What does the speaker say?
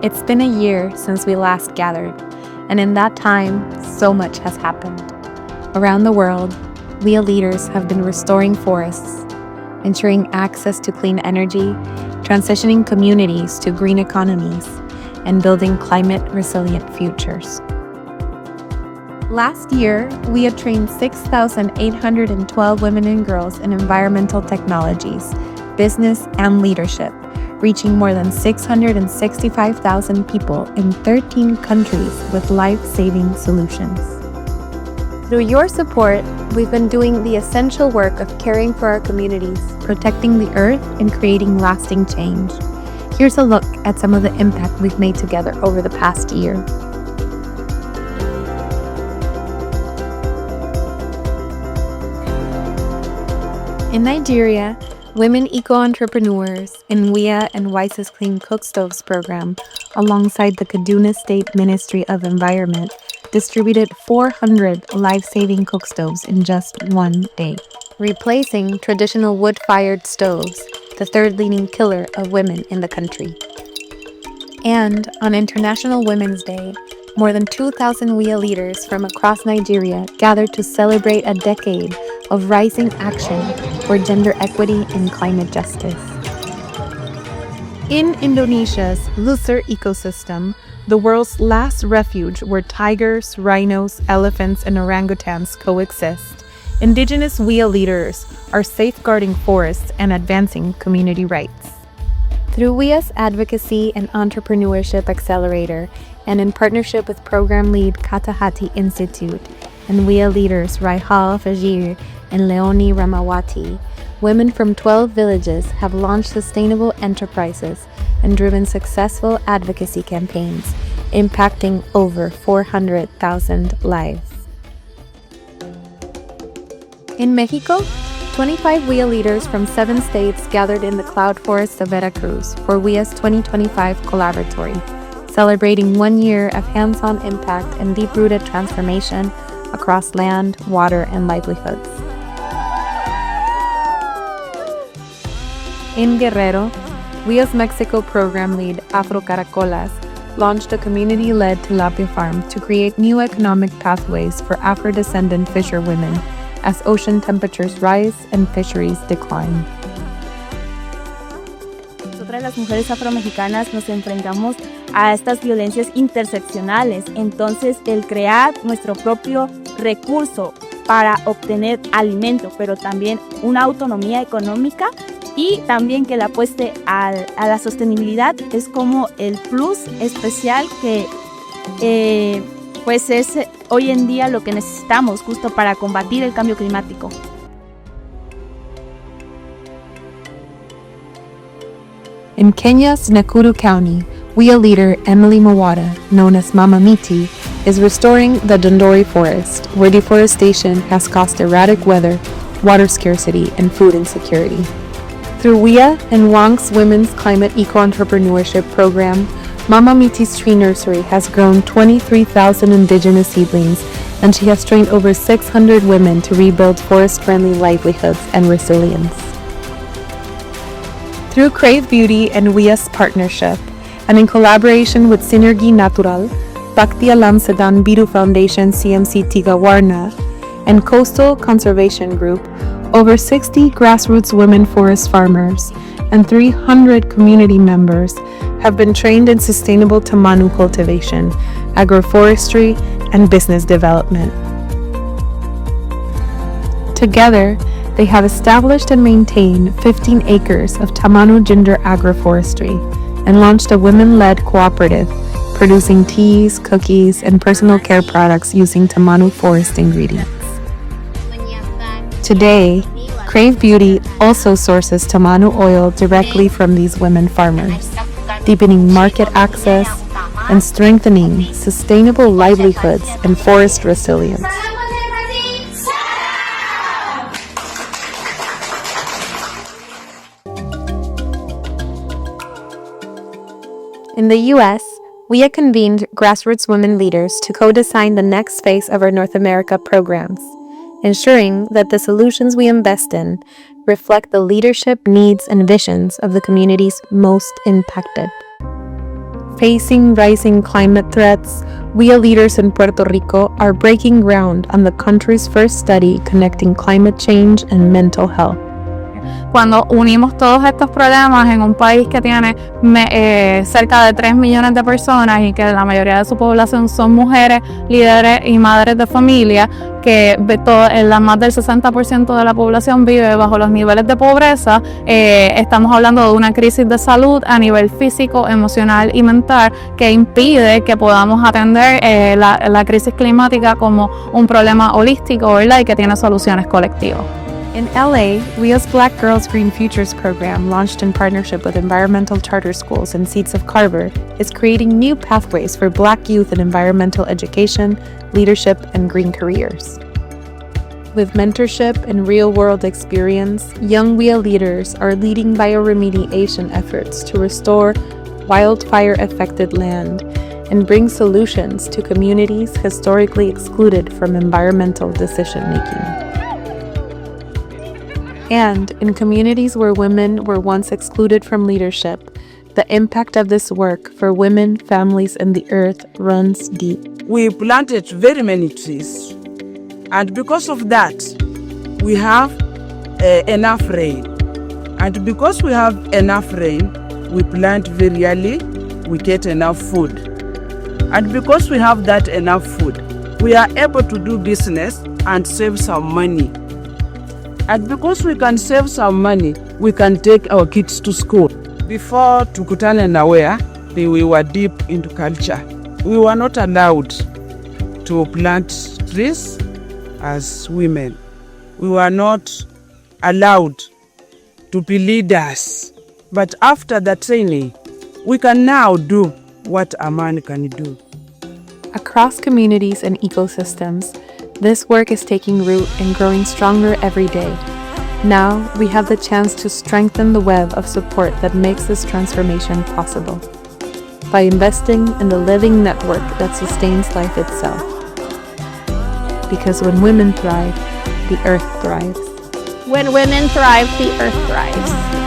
It's been a year since we last gathered, and in that time, so much has happened. Around the world, we leaders have been restoring forests, ensuring access to clean energy, transitioning communities to green economies, and building climate-resilient futures. Last year, we had trained 6,812 women and girls in environmental technologies, business, and leadership, reaching more than 665,000 people in 13 countries with life-saving solutions. Through your support, we've been doing the essential work of caring for our communities, protecting the earth, and creating lasting change. Here's a look at some of the impact we've made together over the past year. In Nigeria, women eco-entrepreneurs in WIA and WISE's Clean Cook Stoves program, alongside the Kaduna State Ministry of Environment, distributed 400 life-saving cook stoves in just one day, replacing traditional wood-fired stoves, the third leading killer of women in the country. And on International Women's Day, more than 2,000 WIA leaders from across Nigeria gathered to celebrate a decade of rising action for gender equity and climate justice. In Indonesia's Luser ecosystem, the world's last refuge where tigers, rhinos, elephants, and orangutans coexist, indigenous WIA leaders are safeguarding forests and advancing community rights. Through WIA's Advocacy and Entrepreneurship Accelerator, and in partnership with program lead Katahati Institute and WIA leaders Raihal Fajir and Leonie Ramawati, women from 12 villages have launched sustainable enterprises and driven successful advocacy campaigns, impacting over 400,000 lives. In Mexico, 25 WIA leaders from 7 states gathered in the cloud forests of Veracruz for WIA's 2025 Collaboratory, celebrating 1 year of hands-on impact and deep-rooted transformation across land, water, and livelihoods. In Guerrero, WIA's Mexico program lead Afro Caracolas launched a community-led tilapia farm to create new economic pathways for Afro-descendant fisherwomen as ocean temperatures rise and fisheries decline. Nosotras las mujeres afromexicanas nos enfrentamos a estas violencias interseccionales, entonces el crear nuestro propio recurso para obtener alimento, pero también una autonomía económica y también que la apueste a la sostenibilidad es como el plus especial que pues es hoy en día lo que necesitamos justo para combatir el cambio climático. In Kenya's Nakuru County, WIA leader Emily Mawada, known as Mama Miti, is restoring the Dondori forest, where deforestation has caused erratic weather, water scarcity, and food insecurity. Through WIA and Wang's Women's Climate Eco-Entrepreneurship Program, Mama Miti's tree nursery has grown 23,000 indigenous seedlings, and she has trained over 600 women to rebuild forest-friendly livelihoods and resilience. Through Crave Beauty and WIA's partnership, and in collaboration with Synergy Natural, Bhakti Alam Sedan Biru Foundation CMC Tigawarna, and Coastal Conservation Group, over 60 grassroots women forest farmers and 300 community members have been trained in sustainable tamanu cultivation, agroforestry, and business development. Together, they have established and maintained 15 acres of tamanu ginger agroforestry and launched a women-led cooperative producing teas, cookies, and personal care products using tamanu forest ingredients. Today, Crave Beauty also sources tamanu oil directly from these women farmers, deepening market access and strengthening sustainable livelihoods and forest resilience. In the U.S., WIA convened grassroots women leaders to co-design the next phase of our North America programs, ensuring that the solutions we invest in reflect the leadership needs and visions of the communities most impacted. Facing rising climate threats, WIA leaders in Puerto Rico are breaking ground on the country's first study connecting climate change and mental health. Cuando unimos todos estos problemas en un país que tiene cerca de 3 millones de personas y que la mayoría de su población son mujeres, líderes y madres de familia, que más del 60% de la población vive bajo los niveles de pobreza, estamos hablando de una crisis de salud a nivel físico, emocional y mental que impide que podamos atender la crisis climática como un problema holístico, ¿verdad? Y que tiene soluciones colectivas. In LA, WIA's Black Girls Green Futures program, launched in partnership with environmental charter schools and Seats of Carver, is creating new pathways for Black youth in environmental education, leadership, and green careers. With mentorship and real-world experience, young WIA leaders are leading bioremediation efforts to restore wildfire-affected land and bring solutions to communities historically excluded from environmental decision-making. And in communities where women were once excluded from leadership, the impact of this work for women, families, and the earth runs deep. We planted very many trees, and because of that, we have enough rain. And because we have enough rain, we plant very early, we get enough food. And because we have that enough food, we are able to do business and save some money. And because we can save some money, we can take our kids to school. Before Tukutane na WIA, we were deep into culture. We were not allowed to plant trees as women. We were not allowed to be leaders. But after the training, we can now do what a man can do. Across communities and ecosystems, this work is taking root and growing stronger every day. Now, we have the chance to strengthen the web of support that makes this transformation possible by investing in the living network that sustains life itself. Because when women thrive, the earth thrives. When women thrive, the earth thrives.